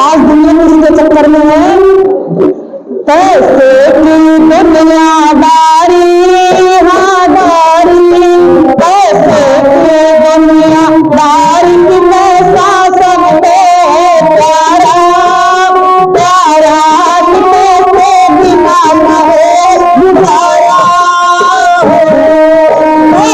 आज दुनिया किसके चक्कर में है? पैसे की दुनियादारी, हाँ दारी, पैसे की दुनियादारी की पैसा सबको है प्यारा, प्यारा कि पैसे बिना न हो गुजारा। पैसे की दुनियादारी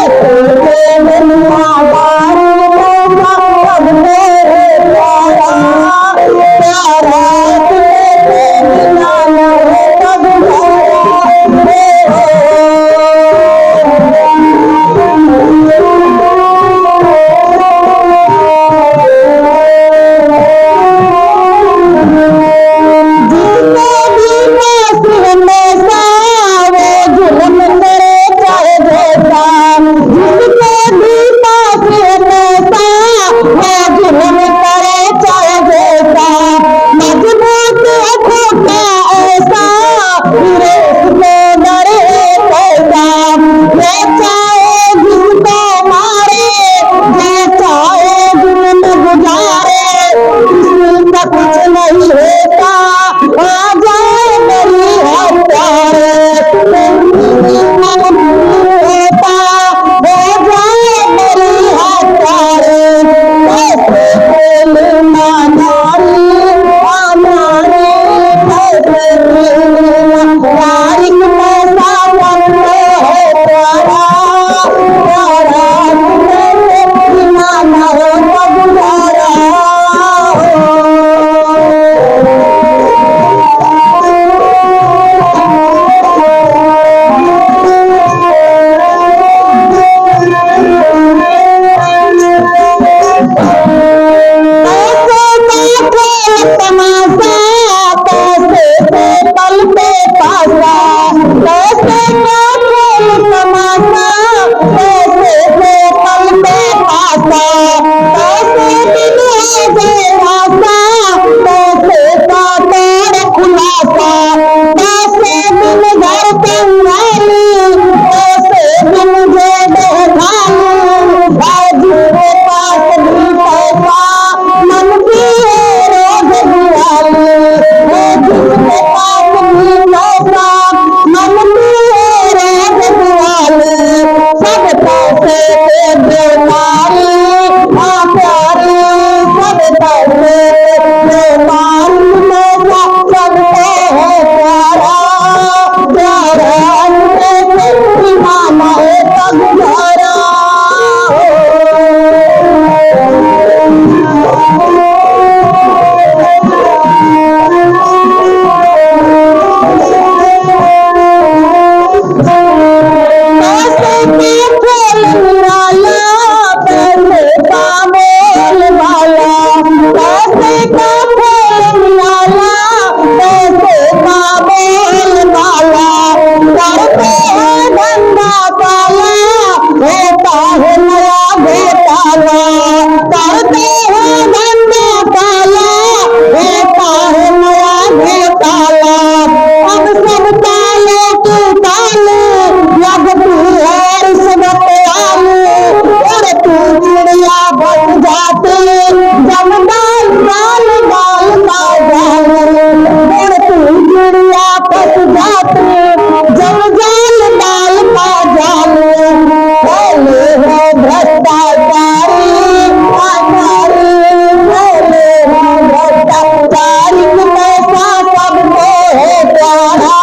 पैसा सबको है प्यारा,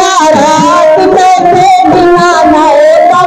प्यारा कि पैसे बिना न हो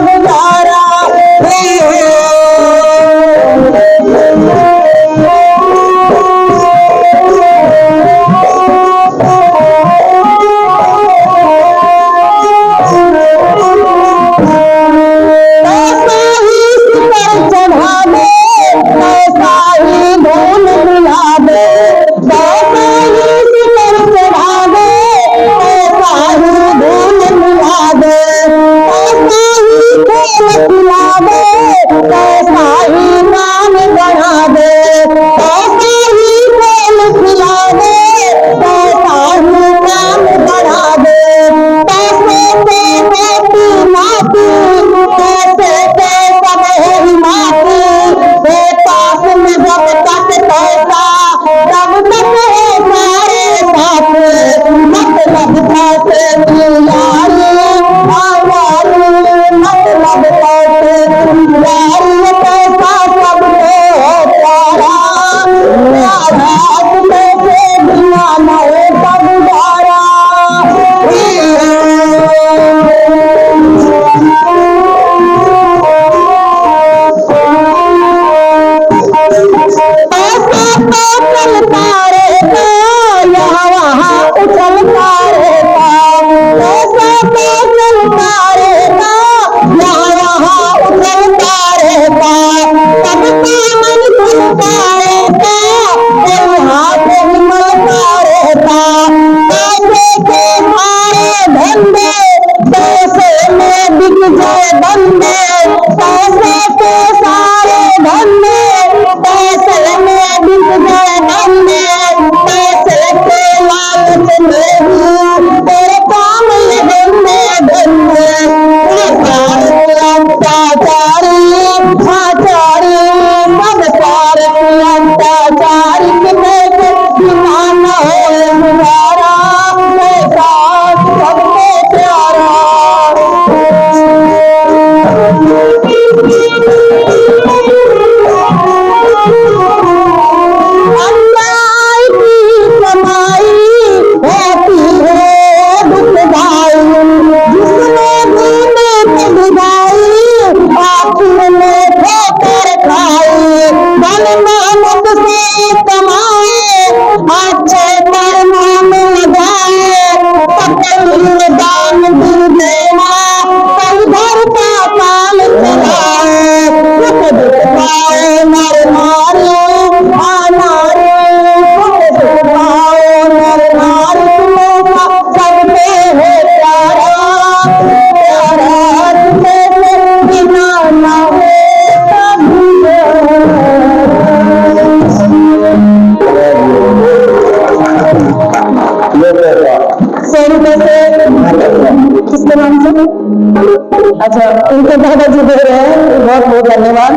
अच्छा, इनके दादाजी दे रहे हैं, बहुत बहुत धन्यवाद।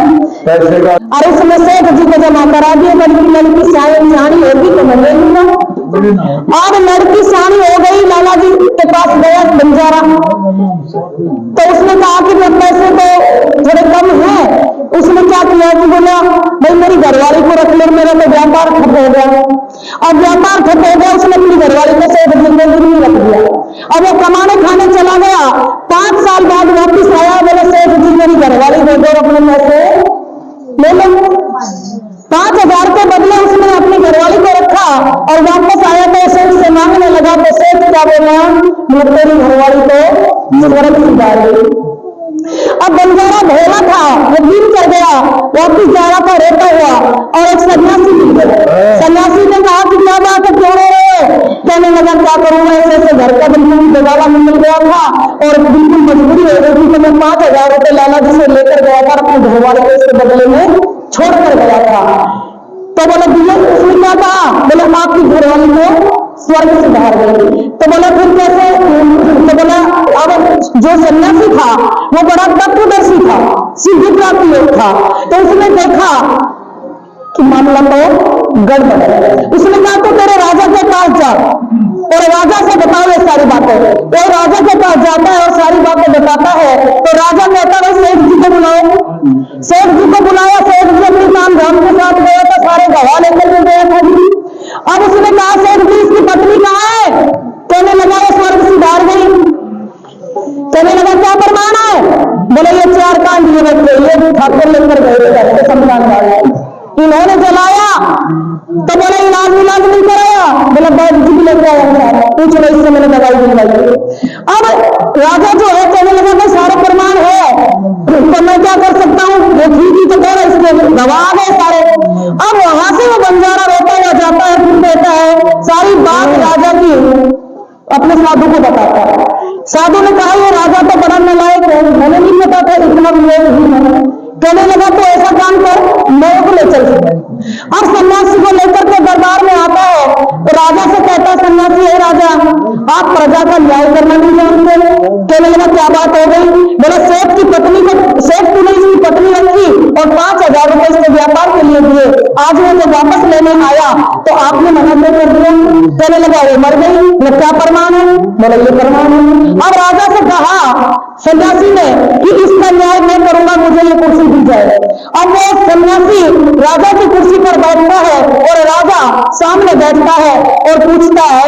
और उसमें सेठ जी को जमा करा दिए, लड़की सियाणी होगी तो मैं ले लूंगा। और लड़की सियाणी हो गई, लाला जी के पास गया बंजारा, तो उसने कहा कि मेरे पैसे तो थोड़े कम है। उसने क्या किया कि बोला भाई मेरी घरवाली को रख ले, मेरा तो व्यापार ठप हो गया। अब व्यापार ठप हो गया, उसने अपनी घरवाली को सेठ जी ने गिरवी रख दिया। अब वो कमाने खाने चला गया, 5 साल बाद वापिस आया, बोले सेठ जी मेरी घरवाली दे दो, अपने पैसे ले लो। 5,000 के बदले उसने अपनी घरवाली को रखा और वापस आया तो सेठ से मांगने लगा, तो सेठ क्या बोला, तेरी घरवाली तो स्वर्ग सिधार गई। अब बंजारा भोला था, वो गिर कर गया, वापिस जा रहा था रोता हुआ, और एक सन्यासी मिल गया। सन्यासी ने कहा कि क्या बात है, क्यों रो रहे हो? कहने लगा क्या करूं, ऐसे घर का बिल्कुल दबावा मिल गया था और बिल्कुल मजबूरी हो गई थी, तो मैं 5,000 रुपए लाला जी से लेकर गया था, अपने घरवाले को इसके बदले में छोड़ कर गया था। तो बोला दिया, उसने क्या कहा, बोले आपकी घरवाली को स्वर्ग सिधार गई। तो बोला फिर कैसे? तो बोला अब जो सन्यासी था वो बड़ा तत्वदर्शी था, सिद्धि प्राप्ति योग था, तो उसने देखा कि मामला तो गड़बड़ है। उसने कहा तो तेरे राजा के पास जा और राजा से बताओ ये सारी बातें। वो राजा के पास जाता है और सारी बातें बताता है, तो राजा कहता है सेठ जी को बुलाओ। सेठ जी को बुलाया, सेठ जी अपनी काम धाम के साथ गया था, सारे गवाह लेकर के गया था जी। अब उसने कहा सेठ जी इसकी पत्नी कहाँ है? कहने लगा वो स्वर्ग सिधार गई। कहने लगा क्या प्रमाण है? बोले ये 4 कांड ये बच्चे ये ठाकुर लेकर गए थे समझाने वाले, इन्होंने जलाया तो बोले इलाज नहीं कराया, बोला बैठ जी लेकर आया, पूछ रहे इससे मैंने दवाई दिलवाई। अब राजा जो है कहने लगा भाई सारे प्रमाण है तो मैं क्या कर सकता हूँ, वो ठीक ही तो कह रहा, इसके गवाह गए सारे। अब वहां से वो बंजारा रोता हुआ जाता है, फिर कहता है सारी बात राजा की अपने साधु को बताता है। साधु ने कहा ये राजा तो बड़ा नालायक है, मैंने नहीं पता था इतना विवेक। कहने लगा तो ऐसा काम कर, मैं को ले चल। अब सन्यासी को लेकर के दरबार में आता है तो राजा से कहता है सन्यासी है राजा आप प्रजा का न्याय करना नहीं जानते। कहने लगा क्या बात हो गई? बोला सेठ की पत्नी को, सेठ तूने इसकी पत्नी रखी और 5,000 रुपए इसके व्यापार के लिए दिए, आज वो जब वापस लेने आया तो आपने मना कर दिया। कहने लगा वो मर गई। बोला क्या प्रमाण है? बोला ये प्रमाण है। अब राजा से कहा सन्यासी ने कि इसका न्याय मैं करूंगा, मुझे ये कुर्सी दी जाए। अब वो सन्यासी राजा की कुर्सी पर बैठता है और राजा सामने बैठता है और पूछता है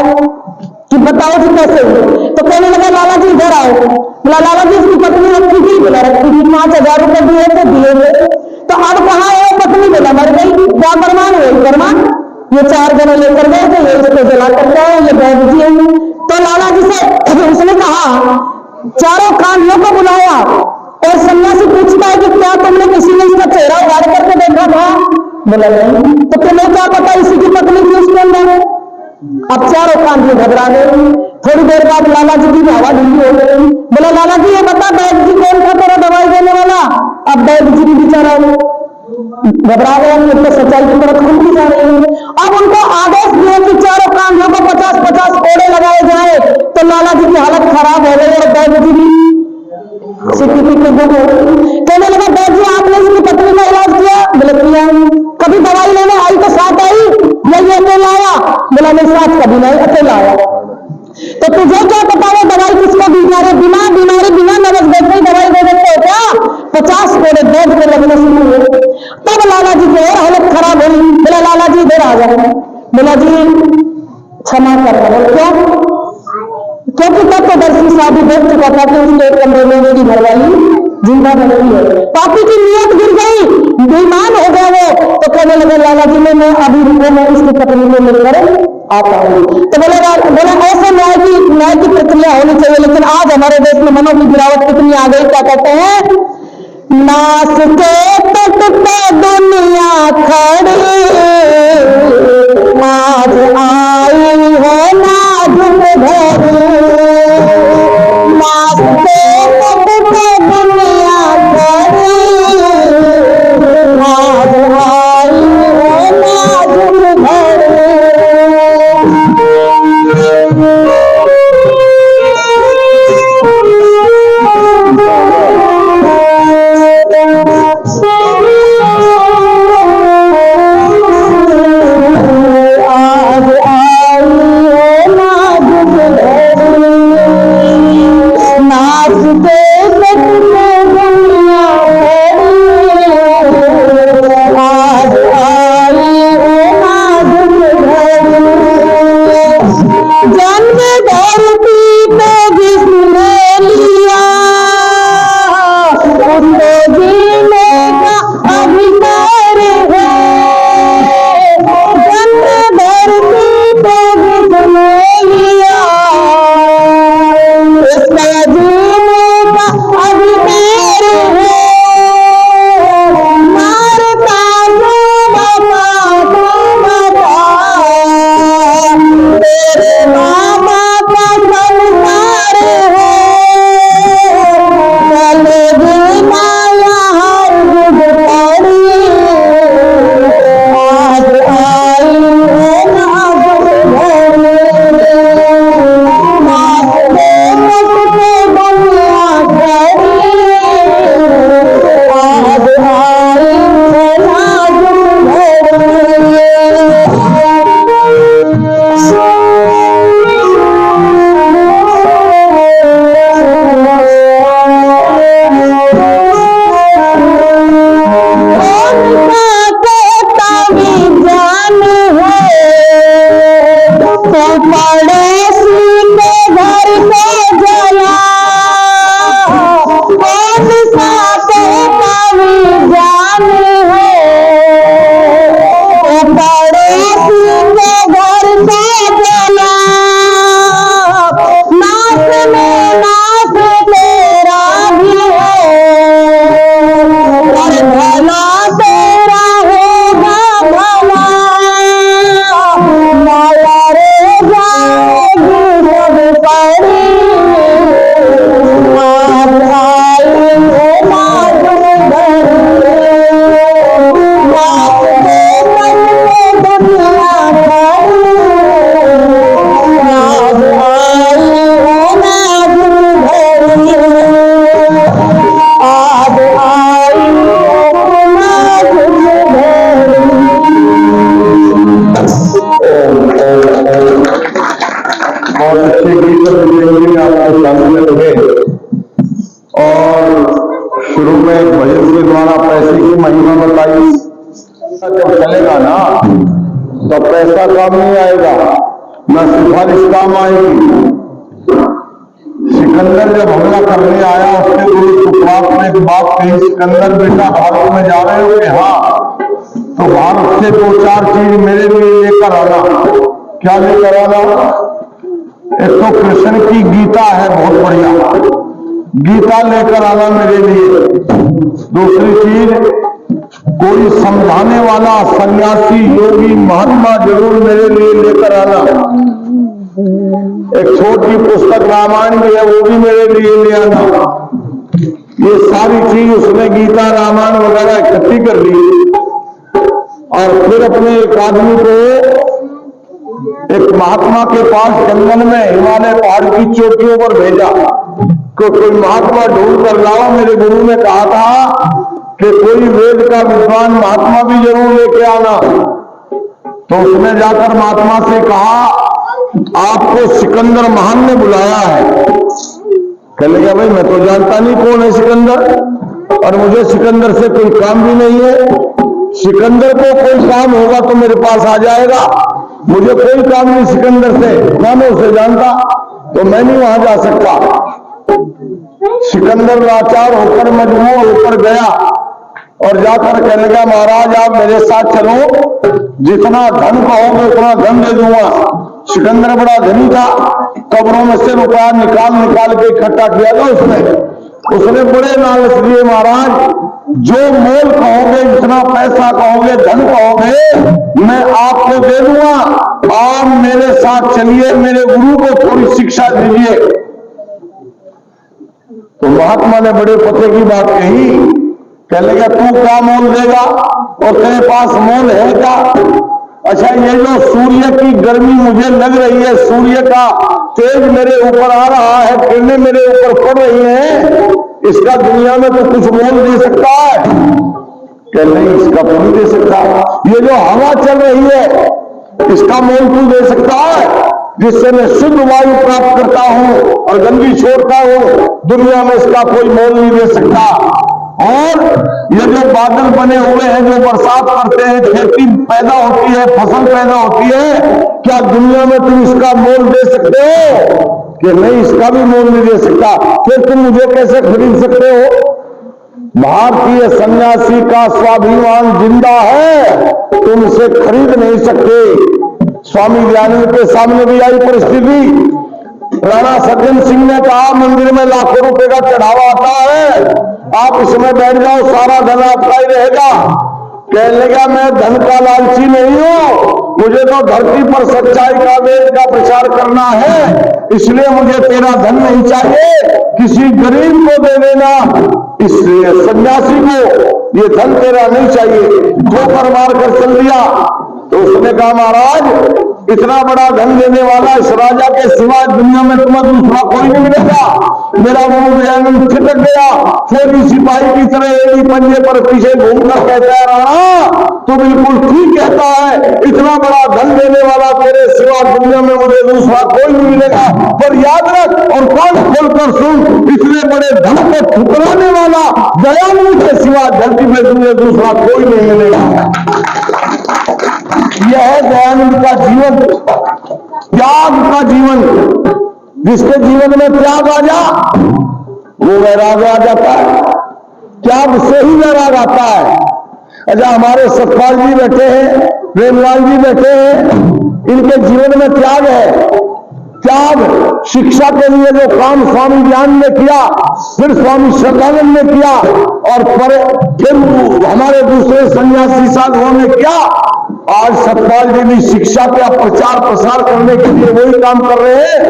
कि बताओ जी कैसे हुए? तो कहने लगा लाला जी इधर आओ। बोला लाला जी इसकी पत्नी रखी थी? बोला रखी थी। 5,000 रुपए दिए थे? दिए थे। तो अब कहाँ है वो पत्नी? बोला मर गई। क्या प्रमाण है? प्रमाण ये 4 जने लेकर गए थे, ये इसको जला करते हैं, ये बैठ जी है। तो लाला जी से उसने कहा चारों कांडियों को बुलाया और सन्यासी पूछता है कि क्या तुमने किसी ने इसका चेहरा उगाड़ करके देखा था? बोला नहीं। तो तुम्हें क्या पता इसी की पत्नी थी उसके अंदर? अब चारों कांडी घबरा गए। थोड़ी देर बाद लाला जी की हवा ढीली हो गई। बोला लाला जी ये बता बैद जी कौन था तेरा दवाई देने वाला? अब बैद जी भी बेचारा घबरा गया, तो सच्चाई की तरफ खुलती जा रही है। अब उनको आदेश दिए कि चारों कांडियों को 50-50 कोड़े लगाए जाए। तो लाला जी की हालत खराब हो गई और बैद जी भी कहने लगा बैद जी आपने इसकी पत्नी का इलाज किया? बोले किया। कभी दवाई लेने आई तो साथ आई या ये अकेला आया? बोला नहीं साथ कभी नहीं, अकेला आया। तो तुझे क्या पता वो दवाई किसको दी जा रही? बिना बीमारी बिना नवज देखते दवाई दे देते हो क्या? 50 कोड़े बैद के लगने शुरू हुए। तब लाला जी की और हालत खराब हुई। बोला लाला जी इधर आ जाए। बोला जी क्षमा करना। क्या? क्योंकि तत्वदर्शी साधु देख चुका था कि उसके एक कमरे में मेरी घरवाली जिंदा नहीं है। पापी की नीयत गिर गई, बेईमान हो गया वो। तो कहने लगे लाला जी ने मैं अभी रुको, मैं इसकी पत्नी में मिलकर आता हूँ। तो बोला ऐसे न्याय की प्रक्रिया होनी चाहिए। लेकिन आज हमारे देश में मनों की गिरावट कितनी आ गई। क्या कहते हैं? नास के तट पे दुनिया खड़ी आज आई है नाजुक घड़ी। नास के तट पे दुनिया खड़ी आज आई है नाजुक घड़ी। पड़ोसी के घर पे जला कौन सा तेरा विज्ञान है। पड़ोसी के घर पे जला नाक में नाक तेरा भी है और भला तेरा होगा भला माया रे जाएगी सब पड़ी बहुत अच्छे गीत आपको सामने लगे और शुरू में एक भजन के द्वारा पैसे की महिमा बताई। जब चलेगा ना तो पैसा काम नहीं आएगा, न सिफारिश काम आएगी। सिकंदर जब हमला करने आया उसके गुरु सुखवात ने एक बात कही, सिकंदर बेटा भारत में जा रहे हो कि हाँ, तो भारत से 2-4 चीज मेरे लिए लेकर आना। क्या लेकर आना? एक तो कृष्ण की गीता है बहुत बढ़िया, गीता लेकर आना मेरे लिए। दूसरी चीज कोई समझाने वाला सन्यासी योगी महात्मा जरूर मेरे लिए लेकर आना। एक छोटी पुस्तक रामायण भी है, वो भी मेरे लिए ले आना। ये सारी चीज उसने गीता रामायण वगैरह इकट्ठी कर ली और फिर अपने एक आदमी को एक महात्मा के पास जंगल में हिमालय पहाड़ की चोटियों पर भेजा कि कोई महात्मा ढूंढ कर लाओ। मेरे गुरु ने कहा था कि कोई वेद का विद्वान महात्मा भी जरूर लेके आना। तो उसने जाकर महात्मा से कहा आपको सिकंदर महान ने बुलाया है। कह लगा भाई मैं तो जानता नहीं कौन है सिकंदर, और मुझे सिकंदर से कोई काम भी नहीं है। सिकंदर को कोई काम होगा तो मेरे पास आ जाएगा, मुझे कोई काम नहीं सिकंदर से, ना मैं उसे जानता, तो मैं नहीं वहां जा सकता। सिकंदर लाचार होकर मजबूर होकर गया और जाकर कहने लगा महाराज आप मेरे साथ चलो, जितना धन कहोगे उतना धन दे दूंगा। सिकंदर बड़ा धनी था, कब्रों में से रुपया निकाल निकाल के इकट्ठा किया था उसने बड़े लालच दिए, महाराज जो मोल कहोगे, जितना पैसा कहोगे, धन कहोगे, मैं आपको दे दूंगा, आप मेरे साथ चलिए, मेरे गुरु को थोड़ी शिक्षा दीजिए। तो महात्मा ने बड़े पते की बात कही, कह लगा तू क्या मोल देगा और तेरे पास मोल है क्या? अच्छा ये जो सूर्य की गर्मी मुझे लग रही है, सूर्य का तेज मेरे ऊपर आ रहा है, किरणें मेरे ऊपर पड़ रही हैं, इसका दुनिया में तो कुछ मोल दे सकता है? क्या नहीं, इसका तो नहीं दे सकता। ये जो हवा चल रही है इसका मोल तू दे सकता है, जिससे मैं शुद्ध वायु प्राप्त करता हूं और गंदी छोड़ता हूं, दुनिया में इसका कोई मोल नहीं दे सकता। और ये जो बादल बने हुए हैं जो बरसात करते हैं, खेती पैदा होती है, फसल पैदा होती है, क्या दुनिया में तुम इसका मोल दे सकते हो? कि नहीं, इसका भी मोल नहीं दे सकता। फिर तुम मुझे कैसे खरीद सकते हो? भारतीय सन्यासी का स्वाभिमान जिंदा है, तुम इसे खरीद नहीं सकते। स्वामी दयानंद के सामने भी आई परिस्थिति। राणा सज्जन सिंह ने कहा मंदिर में लाखों रुपए का चढ़ावा आता है, आप इसमें बैठ जाओ, सारा धन आपका ही रहेगा। कहने लगा मैं धन का लालची नहीं हूं, मुझे तो धरती पर सच्चाई का वेद का प्रचार करना है, इसलिए मुझे तेरा धन नहीं चाहिए, किसी गरीब को दे देना। इस सन्यासी को ये धन तेरा नहीं चाहिए, ठोकर मार कर चल दिया। तो उसने कहा महाराज इतना बड़ा धन देने वाला इस राजा के सिवा दुनिया में तुम्हें दूसरा कोई नहीं मिलेगा। मेरा गुरु दयानंद छिटक गया, फौजी सिपाही की तरह एक ही पंजे पर पीछे घूमकर कहता है राणा तो बिल्कुल ठीक कहता है, इतना बड़ा धन देने वाला तेरे सिवा दुनिया में मुझे दूसरा कोई नहीं मिलेगा। पर याद रख और कान खोलकर सुन, इतने बड़े धन को ठुकराने वाला दयानंद के सिवा धरती में तुझे दूसरा कोई नहीं मिलेगा। यह है दयानंद का जीवन, त्याग का जीवन। जिसके जीवन में त्याग आ जा वो वैराग आ जाता है, त्याग से ही वैराग आता है। अच्छा, हमारे सतपाल जी बैठे हैं, प्रेमलाल जी बैठे हैं, इनके जीवन में त्याग है। त्याग शिक्षा के लिए जो काम स्वामी ज्ञान ने किया, फिर स्वामी श्रद्धानंद ने किया, और फिर हमारे दूसरे सन्यासी साधुओं ने किया। आज सतपाल जी भी शिक्षा का प्रचार प्रसार करने के लिए वही काम कर रहे हैं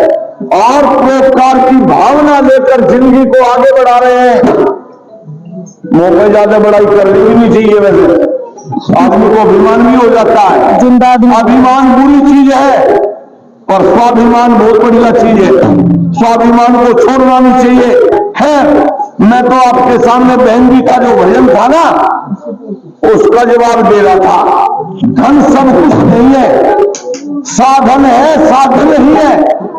और परोपकार की भावना लेकर जिंदगी को आगे बढ़ा रहे हैं। मौके ज्यादा बड़ाई करनी भी नहीं चाहिए, वैसे आदमी को अभिमान भी हो जाता है। अभिमान बुरी चीज है और स्वाभिमान बहुत बढ़िया चीज है। स्वाभिमान को छोड़ना नहीं चाहिए। है, मैं तो आपके सामने बहन जी का जो भजन था ना, उसका जवाब दे रहा था। धन सब कुछ नहीं है, साधन है, साधन नहीं है।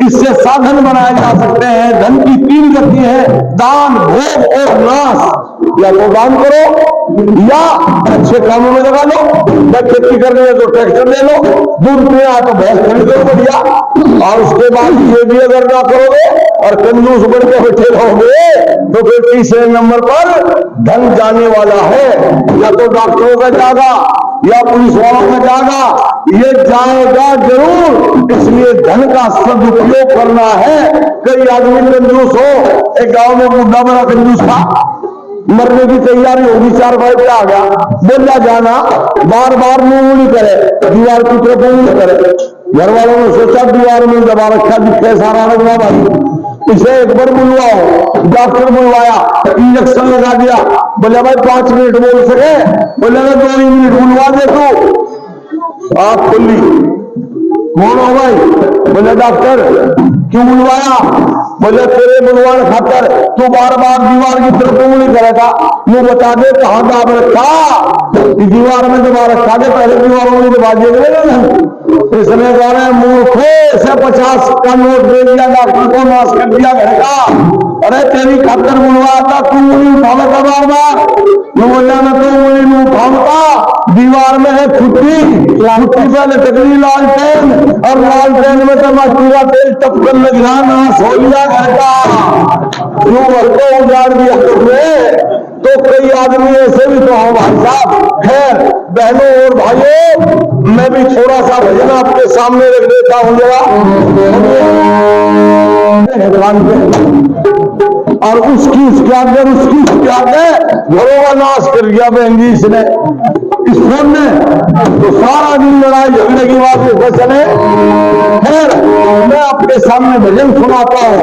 इससे साधन बनाए जा सकते हैं। धन की 3 गति है, दान, भोग और नाश। या तो दान करो या अच्छे कामों में लगा लो, या खेती करने में तो ट्रैक्टर ले लो, दूध पीना तो भैंस खरीद लो बढ़िया। और उसके बाद ये भी अगर ना करोगे और कंजूस बन के बैठे रहोगे तो फिर तीसरे नंबर पर धन जाने वाला है। या तो डॉक्टरों का जागा या पुलिस वालों का जागा, ये जाएगा जरूर। इसलिए धन का सदुपयोग करना है। कई आदमी कंजूस हो, एक गांव में बुढ़ा बड़ा कंजूस था, मरने की तैयारी होगी, 4 भाई पे आ गया, बोला जाना, बार बार मुंह नहीं करे, दीवार की तरफ नहीं करे। घर वालों ने सोचा दीवार में दबा रखा, दिखे सारा रंगा भाई, इसे एक बार बुलवाओ। डॉक्टर बुलवाया, इंजेक्शन लगा दिया। बोले भाई 5 मिनट बोल सके? बोले 2 मिनट बुलवा दे तू। आँख खुली, कौन हो भाई? बोले डॉक्टर। क्यों बुलवाया? बोले तेरे बुलवाने खातर तू बार बार दीवार की तरफ उंगली करेगा, मुंह बता दे कहां दाब रखा। दीवार में दबा रखा दे, पहले दीवार उंगली दबा दिए। इसने कहा मूर्खे से 50 का नोट दे दिया, डॉक्टर को नाश कर दिया घर का। अरे तेरी खातर बुलवाया था, तू उंगली उठावे का बार बार। बोला मैं तो उंगली नहीं उठाऊंगा, दीवार में है छुट्टी, छुट्टी से लटकनी लालटेन, और लालटेन में तो मछली का तेल टपकर लग रहा, नाश हो गया घर का। क्यों उसको उजाड़ दिया तुमने? तो कई आदमी ऐसे भी तो हो भाई साहब। खैर बहनों और भाइयों, मैं भी थोड़ा सा भजन आपके सामने रख देता हूं जरा। और उसकी आगे घरों का नाश कर दिया बहन जी इसने, इस फोन ने। तो सारा दिन लड़ाई झगड़े की बात ऊपर चले। खैर मैं आपके सामने भजन सुनाता हूं।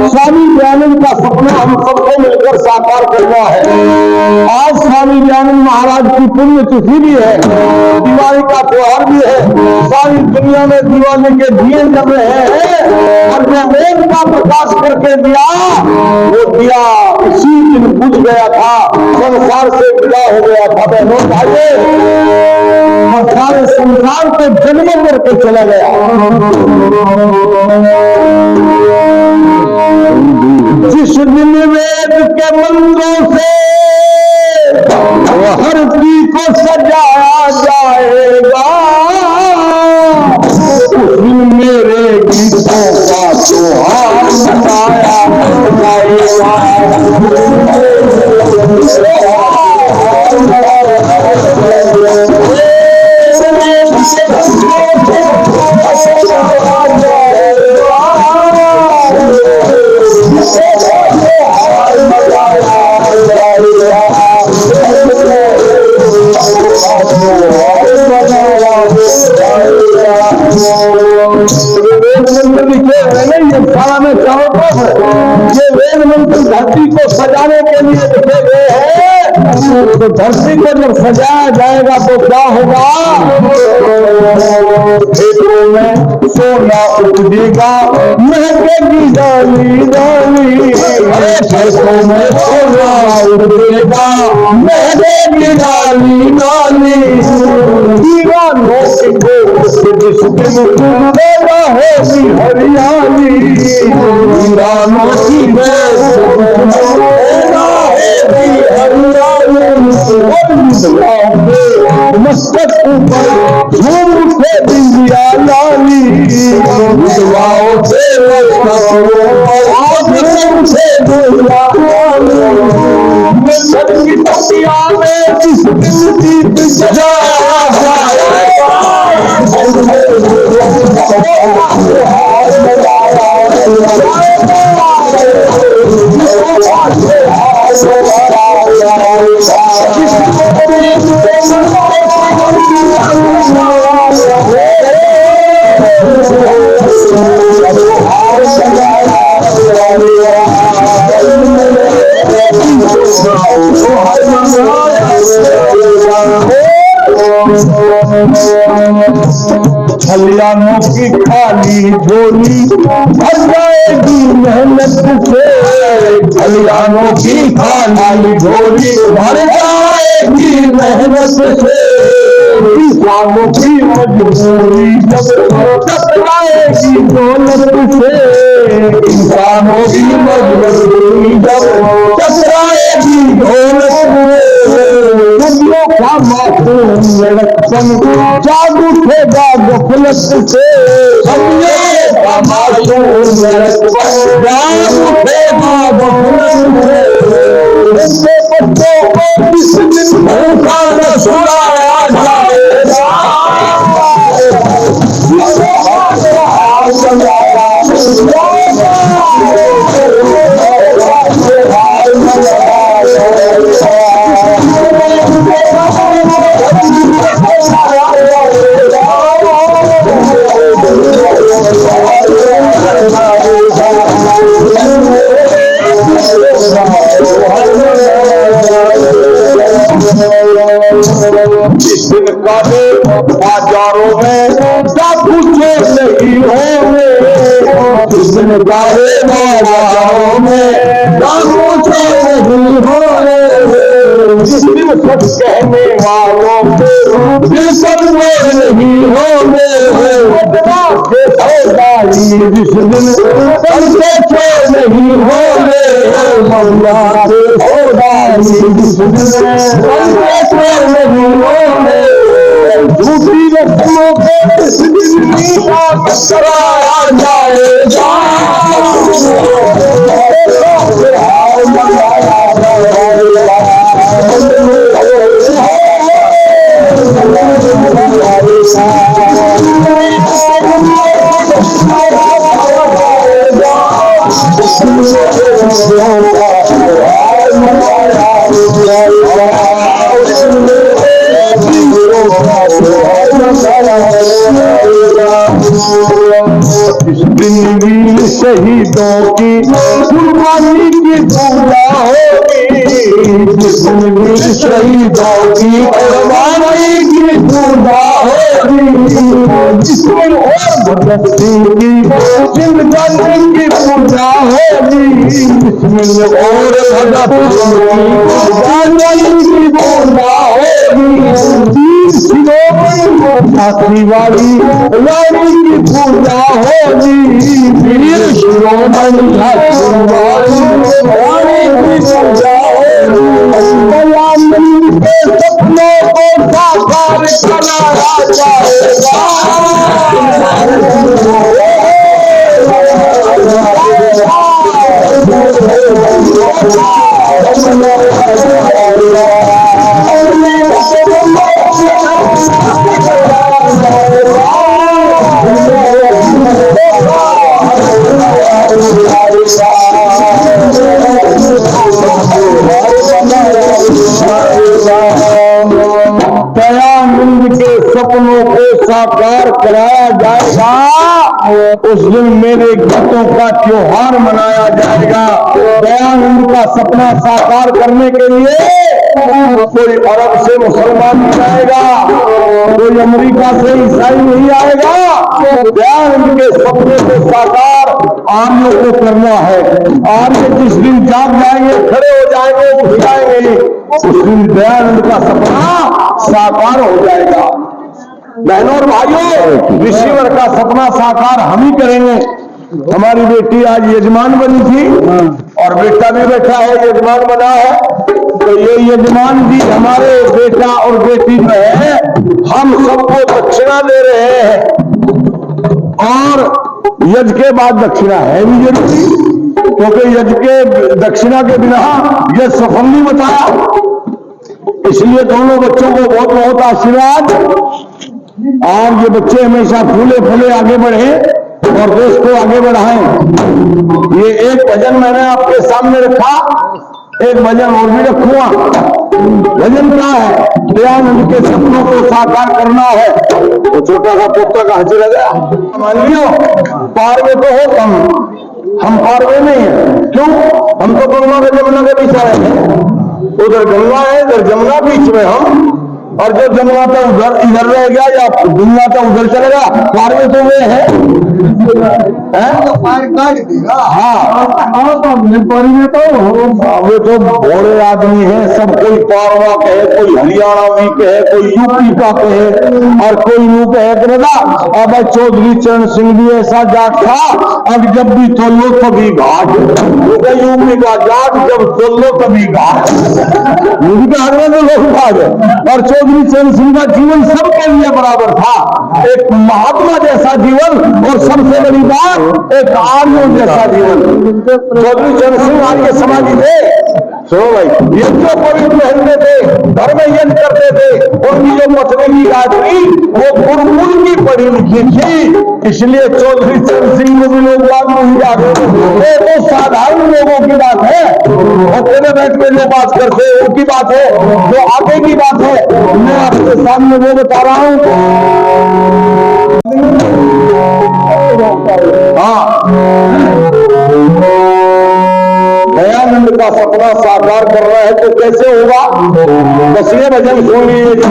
स्वामी दयानंद का सपना हम सबको मिलकर साकार करना है। आज स्वामी दयानंद महाराज की पुण्य तिथि भी है, दिवाली का त्योहार भी है। सारी दुनिया में दिवाली के दिए जल रहे हैं, और जो वेद का प्रकाश करके दिया, वो दिया इसी दिन बुझ गया था, संसार से विदा हो गया था। बहनों भाइयों, सारे संसार को जन्म करके चला गया। जिस दिन वेद के मंत्रों से हर दी को सजाया जाएगा, उस दिन मेरे गीतों का त्योहार मनाया जाएगा। ये वेद मंत्र धरती को सजाने के लिए लिखे गए हैं। तो धरती को जब सजाया जाएगा तो क्या होगा? खेतों में सोना उपजेगा, महकेगी डाली डाली। खेतों में सोना उपजेगा, महकेगी डाली डाली। दीवानों होगी हरियाली, दीवानों की हरियाली। मस्तक ऊपर झूम उठे बिंदिया लाली विधवाओं से सबकी तकिया में जिस दिल दीप सजाया खलियानों की खाली झोली भर जाएगी मेहनत से खलियानों की खाली झोली भर जाएगी मेहनत से किसानों की मजबूरी जब टकराएगी दौलत से इंसानों की मजबूरी जब टकराएगी दौलत से का मासूम लड़कपन जाग उठेगा गफलत से का मासूम लड़कपन जाग उठेगा गफलत से बच्चों को किस दिन भूखा न सुलाया जाएगा दिन काले बाजारों में डाकू चोर नहीं होंगे दिन काले बाजारों में डाकू चोर नहीं होंगे जिस दिन सब कहने वालों के दिल सब नहीं होंगे जिस दिन सबसे चोर नहीं होंगे जिस दिन सबसे चोर नहीं होंगे दूसरी रस्मों को इस दिन कराया जाएगा इस दिन वीर शहीदों की कुर्बानी की पूजा होगी इस दिन वीर शहीदों की कुर्बानी की पूजा होगी जिसमें और भगत सिंह की जिंदगी की पूजा होगी जिसमें और भगत सिंह की पूजा होगी आखिरी वाली रानी की पूजा होगी वीर शिरोमणि रानी की पूजा होगी के सपनों को साकार कराया जाएगा दयानंद के सपनों को साकार कराया जाएगा उस दिन मेरे गीतों का त्योहार मनाया जाएगा दयानंद का सपना साकार करने के लिए कोई अरब से मुसलमान नहीं आएगा कोई अमेरिका से ईसाई नहीं आएगा दयानंद के सपने को साकार आर्यों को करना है आर्य जिस दिन जाग जाएंगे खड़े हो जाएंगे उठ जाएंगे उस दिन दयानंद का सपना साकार हो जाएगा बहनों और भाइयों रिसीवर का सपना साकार हम ही करेंगे हमारी बेटी आज यजमान बनी थी और बेटा भी बैठा है यजमान बना है तो ये यजमान जी हमारे बेटा और बेटी जो है हम सबको दक्षिणा दे रहे हैं, और यज्ञ के बाद दक्षिणा है भी जरूरी, क्योंकि यज्ञ के दक्षिणा के बिना यह सफल नहीं बताया। इसलिए दोनों बच्चों को बहुत बहुत आशीर्वाद, और ये बच्चे हमेशा फूले फूले आगे बढ़े और देश को आगे बढ़ाएं। ये एक भजन मैंने आपके सामने रखा, एक भजन और भी रखूंगा। भजन क्या है? दयानंद के सपनों को साकार करना है। तो छोटा सा पुत्र कहां चला गया? मान लियो पारवे तो हो हम पारवे नहीं है। क्यों? हम तो गंगा के जमुना के बीच आए हैं। उधर गंगा है, इधर जमुना, बीच में हम, और जो जमुना था उधर इधर रह गया, या गंगा था उधर चला गया। पारवे तो वे है, वे तो भोले आदमी है। सब कोई पारवा कहे, कोई हरियाणवी कहे, कोई यूपी का कहे, और कोई यू कहे कि दादा अब चौधरी चरण सिंह भी ऐसा जाट था, अब जब भी तोलो तभी घाट। यूपी का जाट जब तोलो तभी घाट, यूपी का आदमी तो लोग भाग है। और चौधरी चरण सिंह का जीवन सबके लिए बराबर था, एक महात्मा जैसा जीवन, और सबसे बड़ी बात एक आर्यों जैसा जीवन। चौधरी चरण सिंह आर्य समाजी थे। सुनो भाई, ये जो पवित्र पहनते थे, घर में यज्ञ करते थे, उनकी जो पत्नी की गायत्री वो गुरुकुल की पढ़ी लिखी थी। इसलिए चौधरी चरण सिंह को भी लोग बात नहीं जाते। ये तो साधारण लोगों की बात है, होटल में बैठ के जो बात करते हैं उनकी बात है, जो आगे की बात है मैं आपके सामने वो बता रहा हूं। दयानंद का सपना साकार कर रहा है तो कैसे होगा? 10वें भजन सुन लीजिएगा।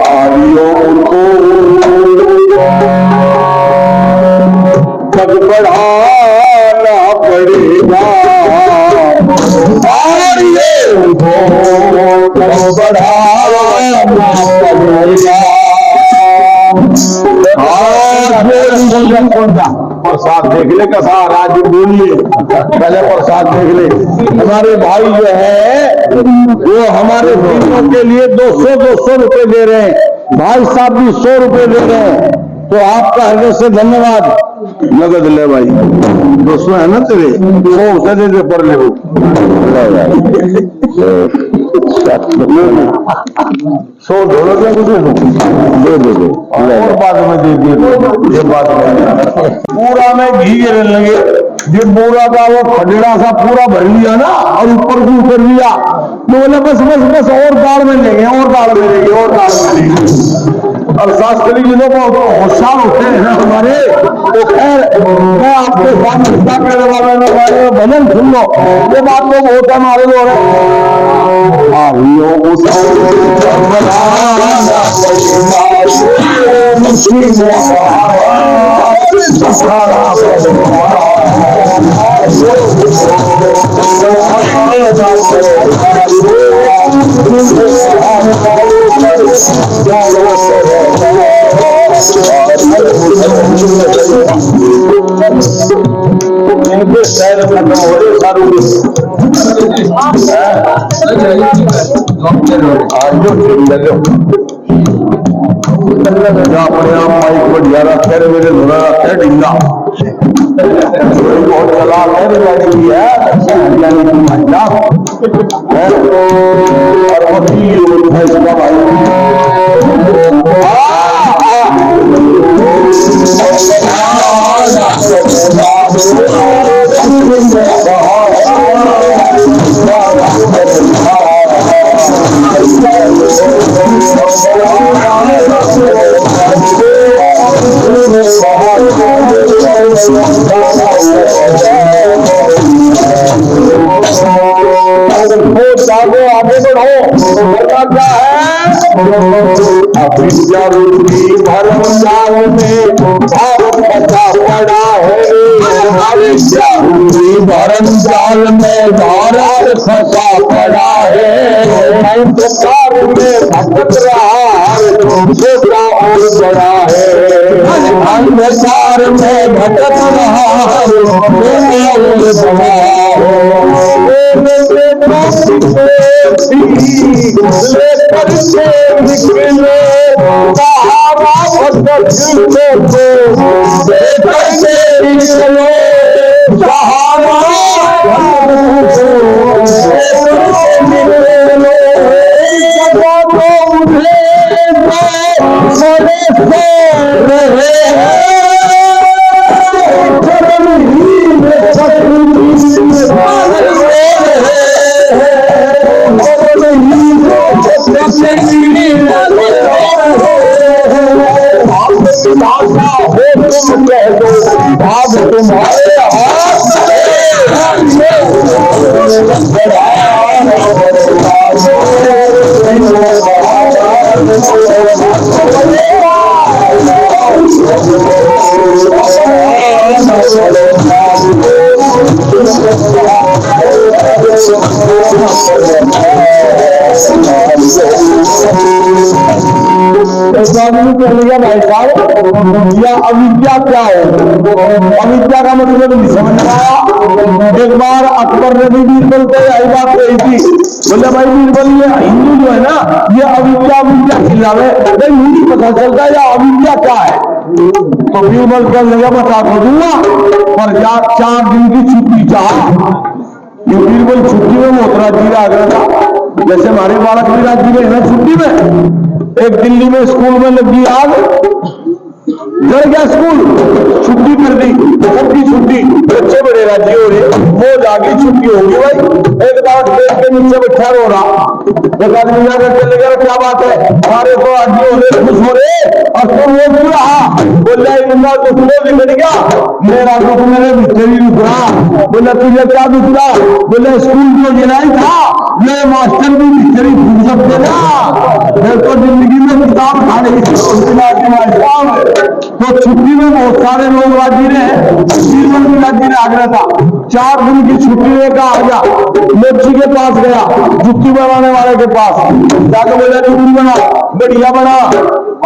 आर्यों को तब बढ़ाना पड़ेगा, आर्यों को तब बढ़ाना पड़ेगा। प्रसाद देख ले कैसा राज बोलिए, पहले प्रसाद देख ले। हमारे भाई जो है वो हमारे तीनों के लिए 200 रुपए दे रहे हैं। भाई साहब भी 100 रुपए दे रहे हैं, तो आपका हृदय से धन्यवाद। नगद ले भाई, 200 है ना तेरे, 100 दे दे पर ले वो 100 ढोलो क्या कुछ दे और बाद में दे दिए। ये बात पूरा में घी गिरने लगे, जो बोरा का वो खडेड़ा सा पूरा भर लिया ना, और ऊपर को कर लिया, तो बोले बस बस बस और दाल में लेंगे, और दाल में लेंगे, और दाल में लेंगे। और शास्त्री जी लोग होशियार होते हैं ना हमारे, तो खैर मैं आपके सामने भजन सुन लो, ये बात तो बहुत हमारे लोग इनके शहर खत्म हो रहे सारू अपने आप माइक बढ़िया रखा है, मेरे धोना रखा है ढींगा बहुत चला है गाड़ी है, और वकील है इसका आगे बढ़ो, बता क्या है, अविद्या रूपी भरम जाल में भारत फंसा पड़ा है। अविद्या रूपी भरम जाल में भारत फंसा पड़ा है। अंधकार में भटक रहा है, छोटा और बड़ा है। अंधकार में भटक रहा है, छोटा और बड़ा है। लेकर से निकले सहारा भटक को, लेकर से निकले सहारा भटक को, भाग तुम्हारे भाई साहब, या अविद्या क्या है? अविद्या का मतलब नहीं समझ आया। एक बार अकबर ने भी बीरबल को यही बात कही थी, बोले भाई बीरबल ये हिंदू जो है ना, ये अविद्या अविद्या खिलावे, भाई मुझे पता चलता है या अविद्या क्या है। तो बीरबल कहने लगा बता तो दूंगा, पर 4 दिन की छुट्टी चाह। बीरबल छुट्टी में मोतरा जी आगरा था, जैसे हमारे बालक भी राज्य में है ना छुट्टी में। एक दिल्ली में स्कूल में लगी आग, जल गया स्कूल, छुट्टी कर दी, सबकी छुट्टी, बच्चे बड़े राज्य हो रहे, वो जाके छुट्टी होगी भाई। एक बार पेड़ के नीचे बैठा रो रहा, एक आदमी जाकर चले गया, क्या बात है, हमारे तो राज्य हो रहे, खुश हो रहे, और तुम वो क्यों रहा? बोला इतना दुख में बिगड़ गया, मेरा दुख मेरे भीतर ही रुक रहा। बोला तुझे क्या दुख था? बोले स्कूल जो गिराई था, ये मास्टर भी भीतर ही भूल सकते ना, फिर तो जिंदगी में किताब खाने की तो छुट्टी में बहुत सारे लोग राजी रहे, बीरबल भी राजी ने आगरा था। 4 दिन की छुट्टी लेकर आ गया, मोची के पास गया, जुत्ती बनाने वाले के पास जाकर बोला जुत्ती बना, बढ़िया बना,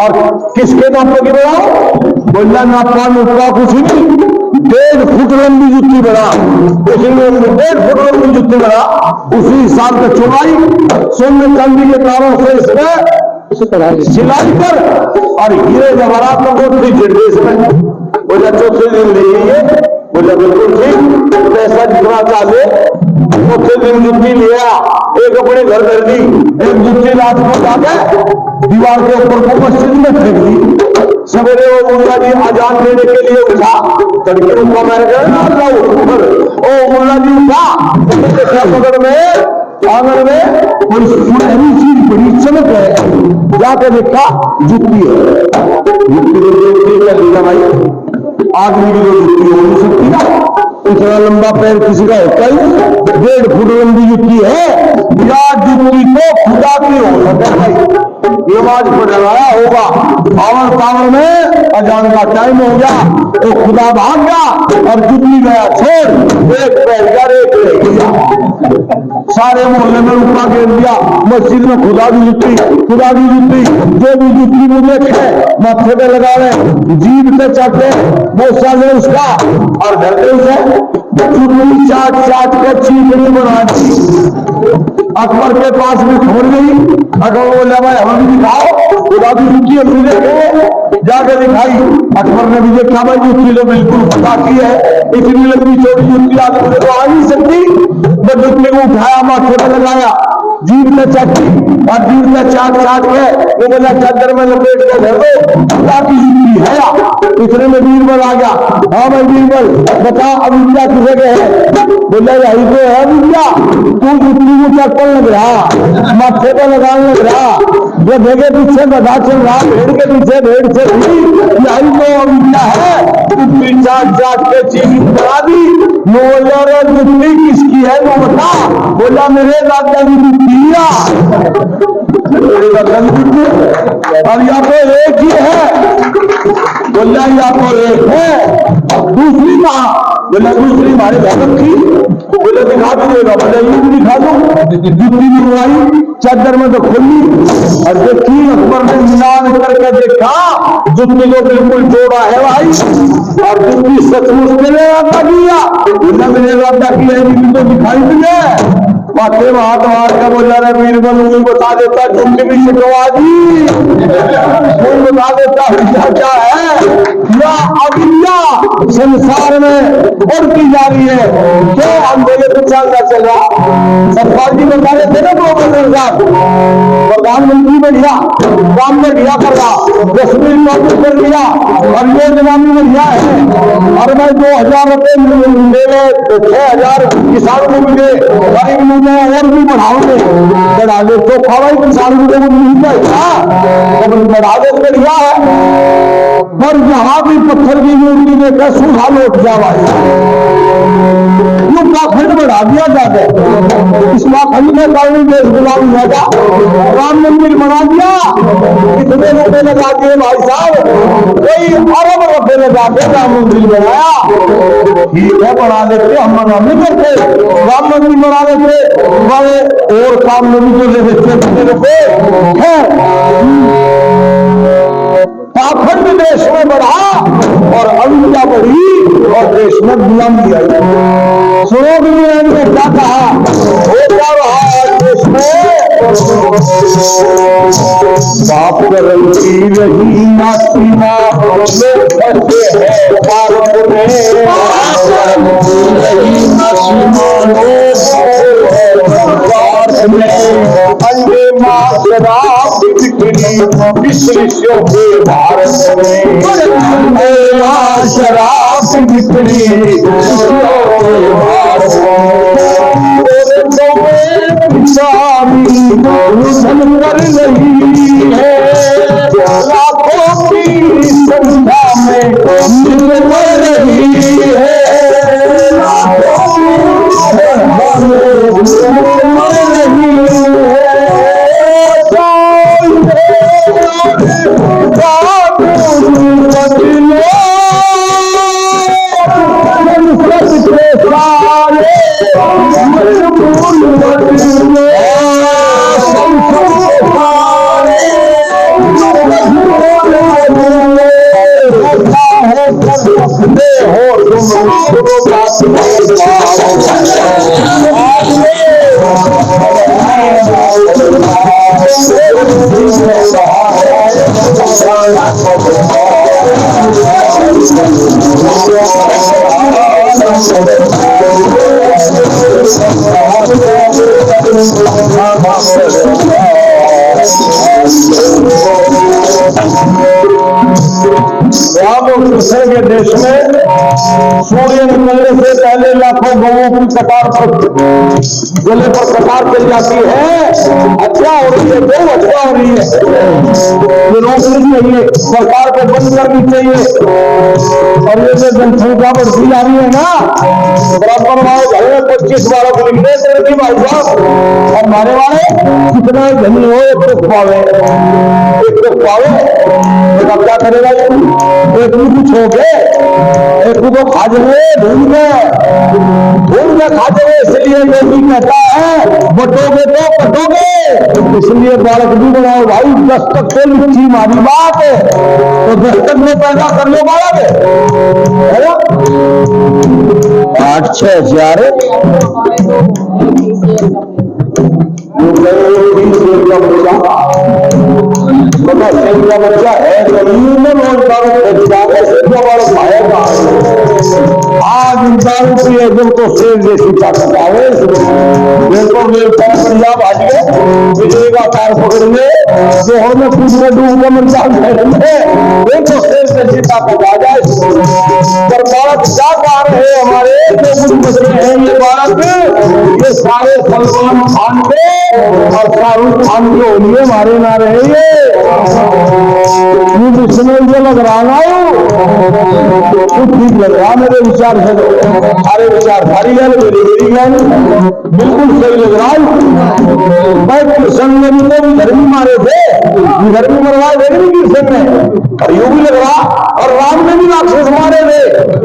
और किसके नाम की बनाओ? बोला नापा नुपा कुछ नहीं, 1.5 फुट लंबी जुत्ती बना, उसमें 1.5 फुट लंबी जुत्ती बना, उसी हिसाब से चौड़ाई, सोने चांदी के तारों से इसमें सिलाई कर, और हीरे जवाहरात को इसमें। बोला चौथे दिन ले, बोला बिल्कुल ठीक, पैसा जितना चाहे। चौथे दिन जुत्ती लिया, एक अपने घर कर दी, एक जुत्ती रात को जाकर दीवार के ऊपर को मस्जिद में फेंक दी। सवेरे वो मुल्ला जी अजान देने के लिए उठा, तड़के उठा, मैंने ओ मुल्ला जी उठा, मगर में आंगन में कोई सुनहरी चीज बड़ी चमक है, जाकर देखा जुत्ती है। जुत्ती कर दिया भाई, आदमी की जो जुत्ती हो नहीं सकती ना, इतना लंबा पैर किसी का होता ही, 1.5 फुट लंबी जुत्ती है, या जुत्ती को खुदा की हो सकता है। ये आवाज पर लगाया होगा, पावर पावर में अजान का टाइम हो गया, तो खुदा भाग गया और जुत्ती गया छोड़, एक पैर का एक रह गया। सारे मोहल्ले में रुपा घेर दिया, मस्जिद में खुदा की जुत्ती, खुदा की जुत्ती, जो भी जुत्ती मुझे है माथे पे लगा रहे, जीभ से चाटे, वो साले उसका, और घर पे उसे जुत्ती चाट चाट के चीकड़ी बना दी। अकबर के पास भी खोल गई, अकबर बोला भाई हमें भी दिखाओ, खुदा की जुत्ती हम देखे, जाकर दिखाई। अकबर ने भी देखा भाई जुत्ती तो बिल्कुल खुदा की है, इतनी लंबी चौड़ी जुत्ती आदमी तो आ नहीं सकती। बस जुत्ती को उठाया, माथे पे लगाया, जीभ में चाटी, और जीभ में चाट चाट के वो बोला चादर में लपेट के धर दो, खुदा की जुत्ती है। इतने में बीरबल आ गया, हाँ भाई बीरबल बता अविद्या किसे के है? बोला यही तो है अविद्या, तू जुत्ती को चक्कर लग रहा, माथे पे लगाने लग रहा, जो भेगे पीछे बधा चल रहा, भेड़ के पीछे भेड़ से यही तो अविद्या है। जुत्ती चाट चाट के चीज बना दी, जुत्ती किसकी है वो बता? बोला मेरे दादा की जुत्ती दिया और या तो एक ही है, बोला या तो एक है, दूसरी कहा, बोला दूसरी हमारे भगत की, बोले दिखा दीजिएगा, बोले ये भी दिखा दो, जुत्ती भी उड़ाई, चादर में तो खुली और देखी, अकबर ने मिलान करके देखा, जुत्ती को बिल्कुल जोड़ा है भाई, और जुत्ती सचमुच मेरे राजा किया, मेरे राजा की है तो दिखाई तुझे, बातें हाथ मार के बोला रे बीरबल मुझे बता देता, जुत्ती भी शिकवा दी, कोई बता देता क्या क्या है या अविद्या संसार में बढ़ती जा रही है, क्यों हम बोले तो चलता चल रहा, सरकार जी बता रहे थे ना प्रोफेसर साहब, प्रधानमंत्री बढ़िया काम में दिया कर रहा, 10,000 नौकरी कर दिया और योजना भी बढ़िया है, और मैं 2,000 रुपए मिले 6,000 किसानों को मिले, गरीब लोगों और भी बढ़ाओगे, बढ़ा दे तो खावाई किसानों को मिल जाएगा, बढ़ा दे बढ़िया है, पर जहां भी पत्थर की मूर्ति देखा सूखा लौट जावा, खंड बढ़ा दिया जाता है, इस खंड में कानूनी देश गुलाम हुआ था, राम मंदिर बना दिया, कितने रुपए लगा दिए भाई साहब, कोई अरब रुपए लगा के राम मंदिर बनाया, ठीक है बना देते, हम मना नहीं करते, राम मंदिर बना देते, बड़े और काम नहीं तो ले देते कितने रुपए है, पाखंड देश में बढ़ा और अविद्या बढ़ी और देश में गुलामी आई। सुनो दुनिया ने क्या कहा, हो क्या रहा है देश में, बाप करती रही ना सीमा, लोग करते हैं भारत में, रही ना सीमा अंडे माँ शराब बिक्री विश्व के भारत में, शराब बिक्री भारत कर रही है, लाखों की संख्या में मिल रही है, कृष्ण के देश में सूर्य निकलने से पहले लाखों गौों की कतार पर गले पर कतार चल जाती है, हत्या हो रही है, गौ हत्या हो रही है, ये रोकनी चाहिए, सरकार को बंद करनी चाहिए, और ये जो जनसंख्या बढ़ती जा रही है ना, बराबर वाले घर में 25 बालक निकले थे भाई साहब, और मारे वाले कितना धनी हो एक तो पावे, क्या करेगा, एक भी कुछ हो गए, एक को खा जाए ढूंढ के खा जाए, इसलिए योगी कहता है बटोगे तो कटोगे, इसलिए बालक भी बनाओ भाई, 10 तक तो लिखी मारी बात है, तो 10 तक में पैदा कर लो बालक है ना, 8-6 हजार बच्चा है जमीन में रोजगार आज दारू पिए जब तो शेर जैसी ताकत आवे, पंजाब आज बिजली का तार पकड़ेंगे, जोहर में कुछ में डूब मर जाएंगे, तो शेर जैसी ताकत आ जाए, पर बालक क्या पा रहे हमारे जो कुछ बच्चे हैं, ये बालक ये सारे सलमान खान के और शाहरुख खान के होलिए मारे ना रहे, ये इसमें जो लग रहा ना कुछ ठीक लग रहा मेरे विचार से, अरे विचारधारी है मेरी ज्ञान बिल्कुल सही लग रहा है। भाई कृष्ण ने भी तो धर्मी मारे थे, धर्मी मरवाए थे नहीं कृष्ण ने, यूं भी लग रहा। और राम ने भी राक्षस मारे थे,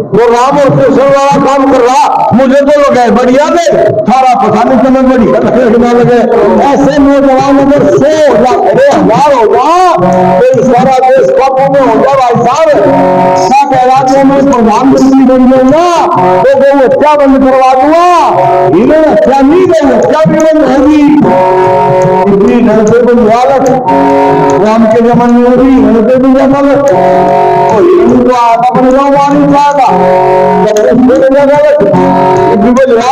तो राम और कृष्ण वाला काम कर रहा। मुझे तो लगे बढ़िया थे, थारा पता नहीं समझ बढ़िया लगे। ऐसे नौजवान अगर 100 या 1000 होगा तो सारा देश काबू में होगा। भाई साहब राज्यों में प्रधानमंत्री बन जाऊंगा तो गौ हत्या बंद करवा दूंगा। हिरण हत्या नहीं, गौ हत्या भी बंद होगी। इतनी ढंग बंधुआलत राम के जमाने में भी हिरण से भी जमालत, तो हिरण को आता बन जाओ मारी जाएगा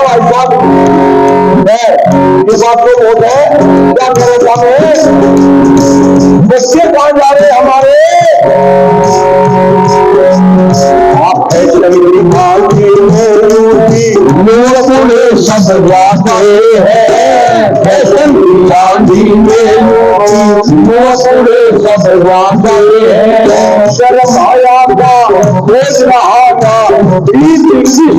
भाई साहब। ये बात तो बहुत है, क्या करें हमें बच्चे कहाँ जा रहे हमारे। आप सब जाते हैं फैशन चांदी में सब जाते हैं। शर्म आया था देख रहा था शर्म आया था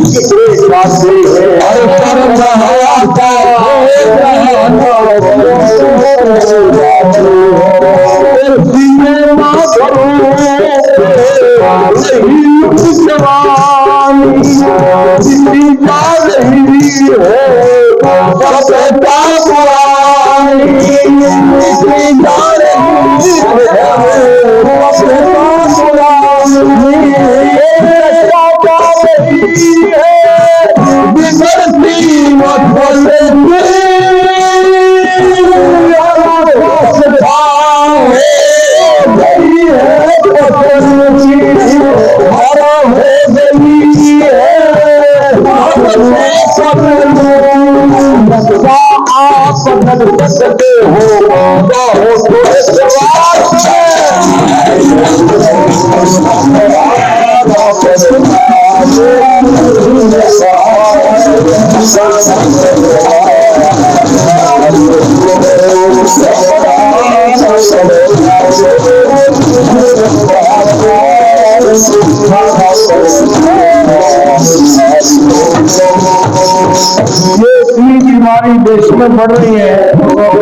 बीमारी देश में बढ़ रही है।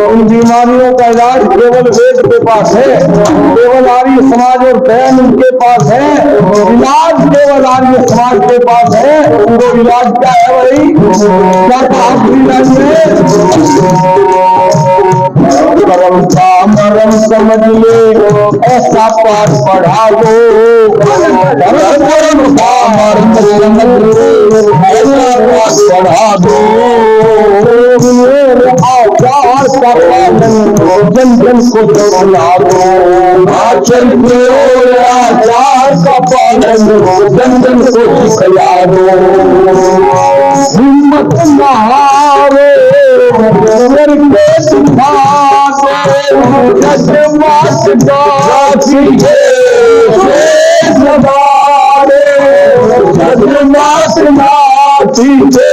उन बीमारियों का इलाज केवल वेद के पास है, केवल आर्य समाज और बहन उनके पास है। इलाज केवल आर्य समाज के पास है। वो इलाज क्या है भाई, क्या इलाज है? परम का मरम समझ ले ऐसा पाठ पढ़ा दो। परम का मरम समझ ले ऐसा पाठ पढ़ा दो। आचार का पालन जन जन को सुना दो। आचरण आचार का पालन जन जन को सिखला दो। हिम्मत न हारो करके सिखा दो। जज्बात काफी है सवारे जज्बात काफी है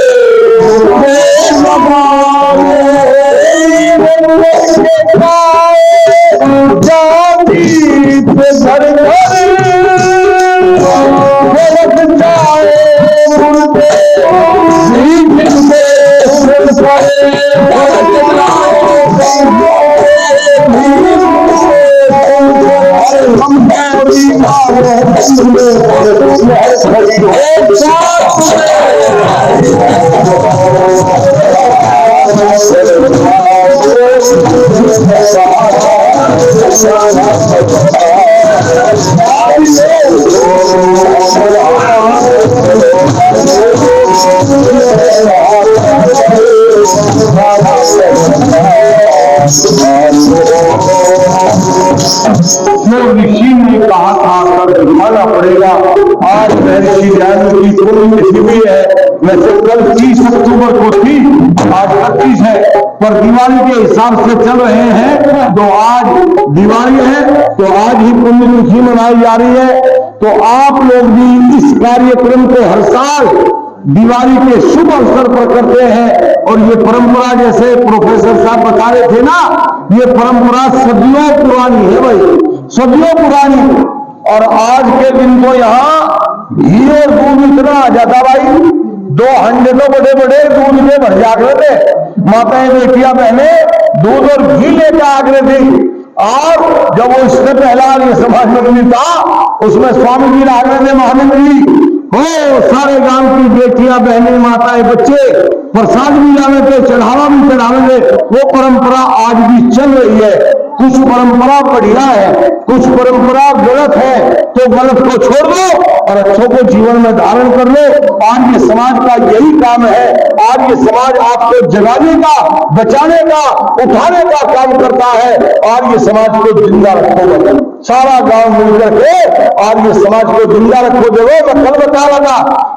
ऋषि ने कहा था कर दिखाना पड़ेगा। आज महर्षि दयानंद की पुण्यतिथि भी है। वैसे कल 30 अक्टूबर को थी, आज 31 है, पर दिवाली के हिसाब से चल रहे हैं। तो आज दिवाली है तो आज ही पुण्यतिथि मनाई जा रही है। तो आप लोग भी इस कार्यक्रम को हर साल दिवाली के शुभ अवसर पर करते हैं। और ये परंपरा जैसे प्रोफेसर साहब बता रहे थे ना, ये परंपरा सदियों पुरानी है भाई, सदियों पुरानी। और आज के दिन तो यहाँ घी और दूध इतना आ जाता भाई, 2 हंडे तो बड़े बड़े दूध के भर जाकर थे, माताएं बेटियां बहने दूध और घी लेकर आगरे थी। और जब वो इससे पहला ये समाज मंदिर था उसमें स्वामी जी आगरे थे, महानंद जी हो सारे गांव की बेटियां बहनें माताएं बच्चे प्रसाद भी लावे थे, चढ़ावा भी चढ़ावे थे। वो परंपरा आज भी चल रही है। कुछ परंपरा बढ़िया है, कुछ परंपरा गलत है, तो गलत को छोड़ दो और अच्छों को जीवन में धारण कर लो। आज ये समाज का यही काम है। आज ये समाज आपको जगाने का, बचाने का, उठाने का काम करता है। आज ये समाज को जिंदा रखो, सारा गांव मिलकर के आज ये समाज को जिंदा रखो। देखो मैं कल बता लगा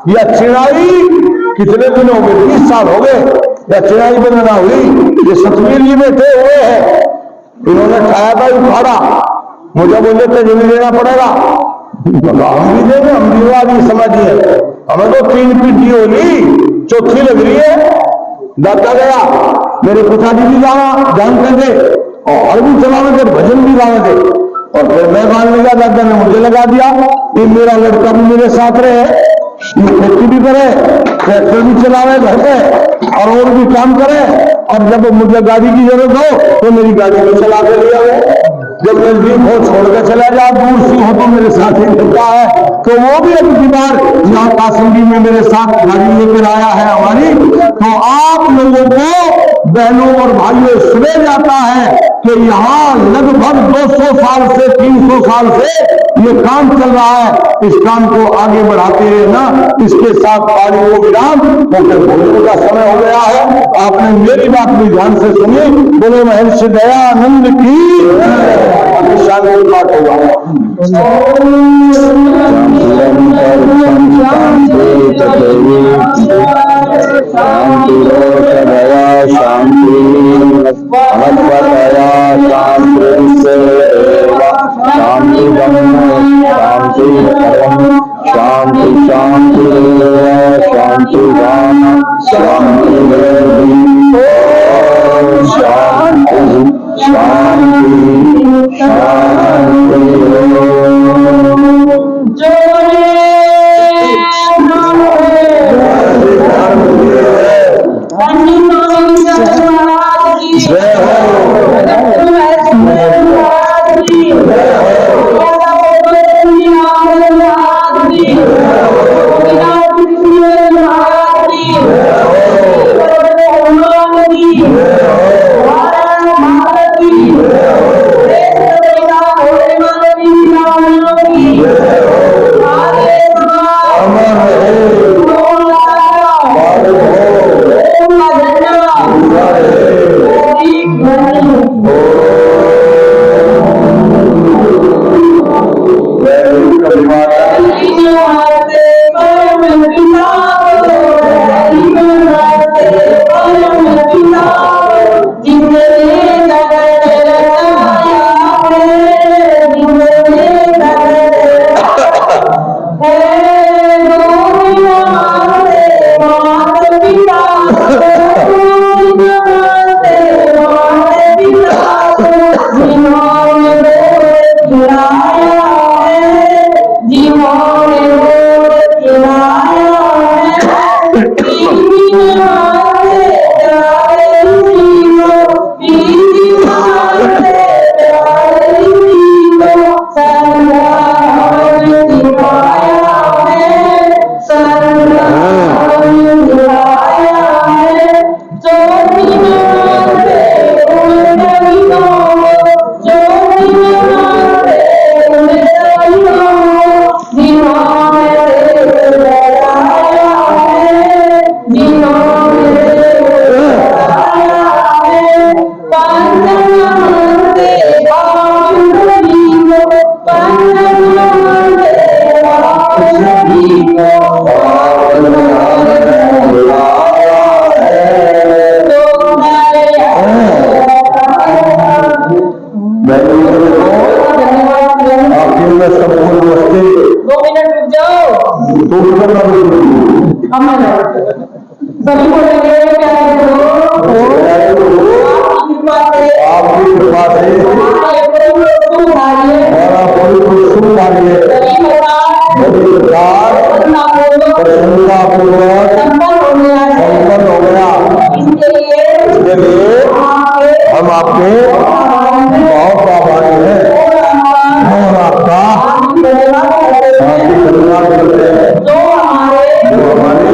यह चिड़ाई कितने दिन हो गए, 20 साल हो गए यह चिड़ाई बनना हुई। ये सतवीर जी बैठे हुए हैं, इन्होंने खाया था उखाड़ा, मुझे बोले तो जमीन लेना पड़ेगा। हम भी देंगे, हम भी आदमी समझिए, हमें तो 3 पीढ़ी होली, चौथी लग रही है। दाता गया मेरे पिताजी भी जानते थे और भी चलावे थे, भजन भी गावे थे। और फिर मैं गाने लगा, दादा ने मुझे लगा दिया कि मेरा लड़का भी मेरे साथ रहे, खेती भी करे, ट्रैक्टर भी चलावे घर पे और भी काम करे। और जब मुझे गाड़ी की जरूरत हो तो मेरी गाड़ी को चला के लिया है। जब नजदीक हो छोड़ के चला जाए, दूर से हो तो मेरे साथ ही चलता है। तो वो भी अब की बार यहाँ कासंगी में मेरे साथ गाड़ी लेकर आया है हमारी। तो आप लोगों को बहनों और भाइयों सुने जाता है कि यहाँ लगभग 200 साल से 300 साल से ये काम चल रहा है। इस काम को आगे बढ़ाते रहना। इसके साथ पानी को विराम, क्योंकि भोजन का समय हो गया है। आपने मेरी बात भी ध्यान से सुनी। बोले महर्षि दयानंद की शांति पाठ होगा। शांति दया शांति भगवतया शांति शांति ब्रह्म शांति परम शांति शांति शांति राम शांति शांति शांति सभी बोलेंगे आपकी कृपा से हमारा सुख भाग्य बड़ी सरकार प्रसन्नता पूर्वक संपन्न हो गया। इसके लिए हम आपके बहुत आभारी हैं और आपका धन्यवाद करते हैं जो हमारे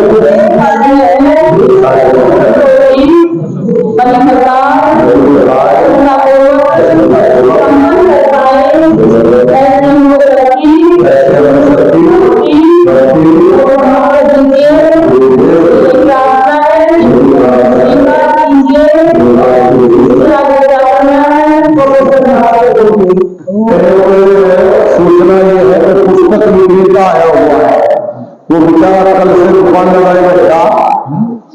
सूचना ये है कि पुस्तक विक्रेता आया हुआ है, वो बेचारा कल से दुकान लगाए बैठा।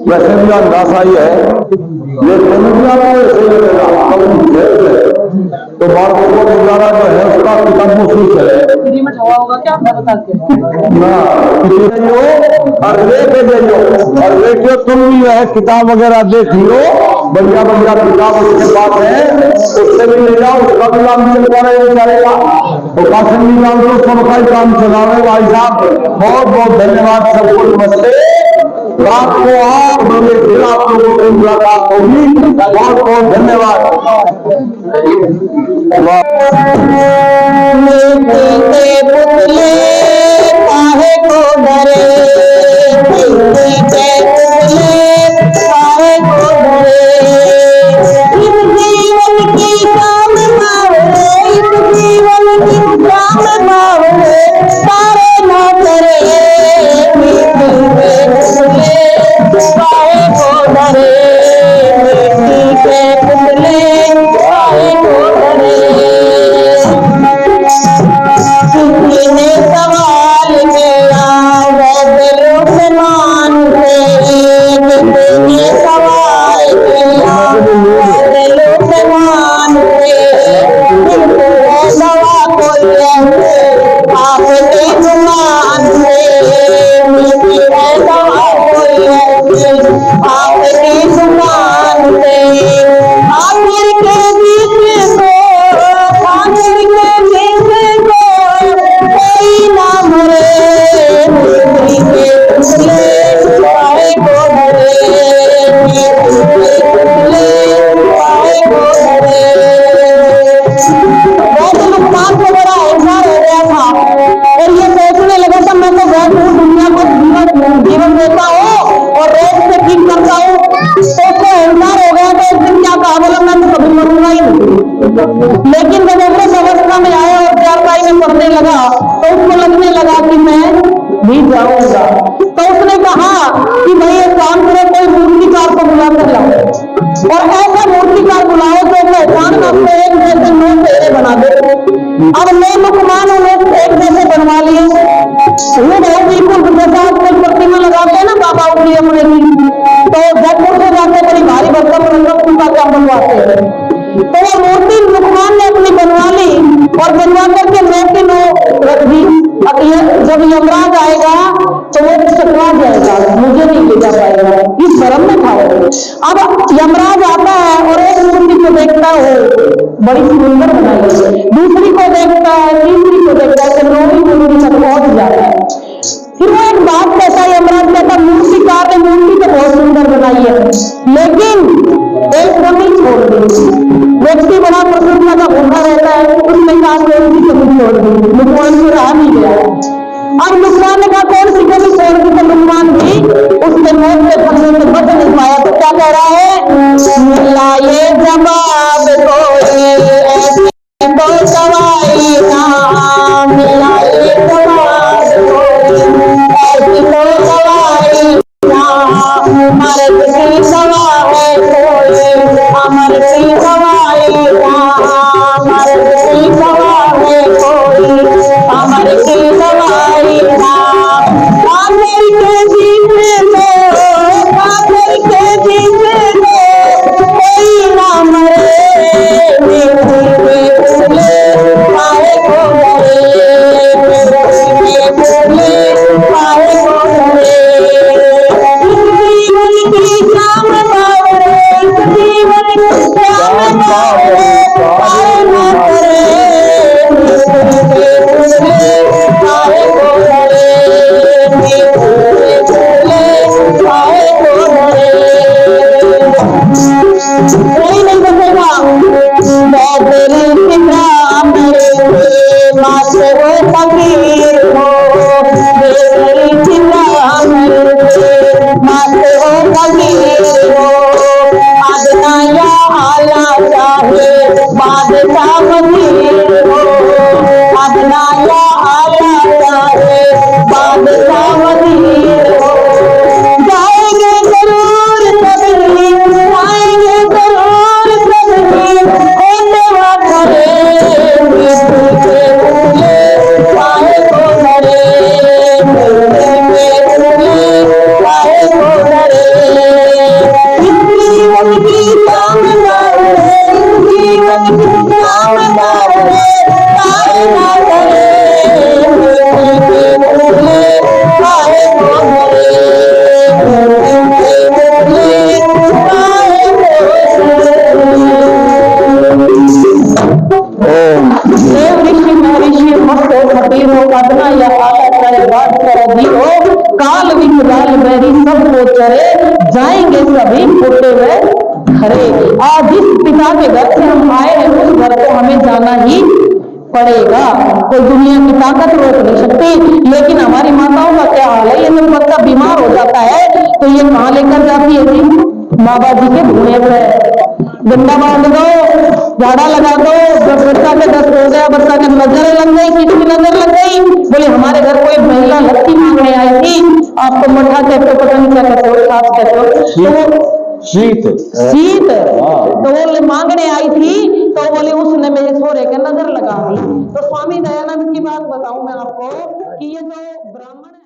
वैसे भी अंदाजा ही है ये समझना ऐसे लगेगा तो बालकों को गुजारा जो है उसका किताब मुश्किल है ना, और लेके जाइयो और देखियो तुम भी है किताब वगैरह देख लियो, बढ़िया बढ़िया किताब उसके पास है, उससे भी ले जाओ, उसका भी काम चलता रहे बेचारेगा। तो कासिम भी नाम तो सबका ही काम चला रहे भाई साहब। बहुत बहुत धन्यवाद सबको, नमस्ते। रात को आप बोले फिर आप लोगों से मुलाकात होगी। बहुत बहुत धन्यवाद। पुतले काहे को डरे, पुतले काहे को डरे, इस जीवन की काम मावले, इस जीवन की काम मावले सारे ना करे। पुतले काहे को डरे, पुतले काहे को डरे। किसी ने सवाल किया दिलों से मानते, किसी ने सवाल किया दिलों से मानते, इनको दवा कोई आपकी जुबान से, मिलती है दवा कोई आपकी जुबान से। आखिर के बीच को, आखिर के बीच को कोई ना मरे, मिट्टी के पुतले काहे को डरे, मिट्टी के पुतले काहे को डरे। बहुत नुकसान को बड़ा इंसान हो गया था और ये सोचने लगा था मैं तो बहुत दुनिया को जीवन देता हूँ और रोज से ठीक करता हूँ, तो उसको अहंकार हो गया था। उस दिन क्या कहा, बोला मैं तो कभी मरूंगा ही नहीं। लेकिन जब उस अवस्था में आया और चारपाई में पढ़ने लगा तो उसको लगने लगा कि मैं भी जाऊंगा। तो उसने कहा कि भाई एक काम करो, कोई मूर्तिकार को बुला कर लाओ और ऐसा मूर्तिकार बुलाओ जो पहचान आपको एक जैसे 9 चेहरे बना दे। अब 9 लुकमान उन्होंने एक जैसे बनवा लिए। वो बहुत बिल्कुल जैसा कोई प्रतिमा लगाते हैं ना बाबा उंगली अपने की, तो जयपुर से जाके बड़ी भारी भरकम उनका काम बनवाते हैं। तो वो मूर्ति लुकमान ने अपनी बनवा ली और बनवा करके मैके में रख दी। अब जब यमराज आएगा तो वो चकरा जाएगा, मुझे नहीं ले जा पाएगा, इस भरम में था। अब यमराज आता है और एक मूर्ति को देखता है बड़ी सुंदर बनाई है, दूसरी को देखता है, तीसरी को देखता है, 9वीं मूर्ति तक पहुंच जाता है। फिर वो एक बात कहता है, यमराज कहता मूर्तिकार ने मूर्ति तो बहुत सुंदर बनाई है लेकिन एक कमी छोड़ दी। व्यक्ति बड़ा प्रसन्नता का भूखा रहता है, उसने कहा कौन सी कमी छोड़ दी, लुकमान से रहा नहीं गया। अब लुकमान ने कहा कौन सी कमी छोड़ दी, तो लुकमान भी उसके मौत के फंसे से बच नहीं पाया। तो क्या कह रहा है, मिला ये जवाब कोई ऐसी कोई दवाई ना, मिला ये जवाब कोई ऐसी कोई दवाई ना, मर्द की दवा है कोई, अमर की दवाई ना, मर्द की दवा है कोई, अमर की दवाई ना। काफिर के जीने में, काफिर के जीने में कोई ना मरे, जाएंगे सभी फूटे हुए खरे। आज जिस पिता के घर से हम आए हैं उस घर को हमें जाना ही पड़ेगा। कोई दुनिया की ताकत रोक नहीं सकती। लेकिन हमारी माताओं का क्या हाल है, ये जब बच्चा बीमार हो जाता है तो ये कहाँ लेकर जाती है जी? बाबा जी के धुएं पे गंदा बांध दो, झाड़ा लगा दो। जब बच्चा के दस्त हो गया, बच्चा के नजर लग गई, किसी की नजर लग गई, बोले हमारे घर कोई महिला लत्ती मांगने आई थी, आपको मठा कहते हो, पता नहीं क्या कहते हो, खास कहते हो, शीत शीत। तो वो मांगने आई थी, तो बोले उसने मेरे सोरे के नजर लगा दी। तो स्वामी दयानंद की बात बताऊं मैं आपको कि ये जो ब्राह्मण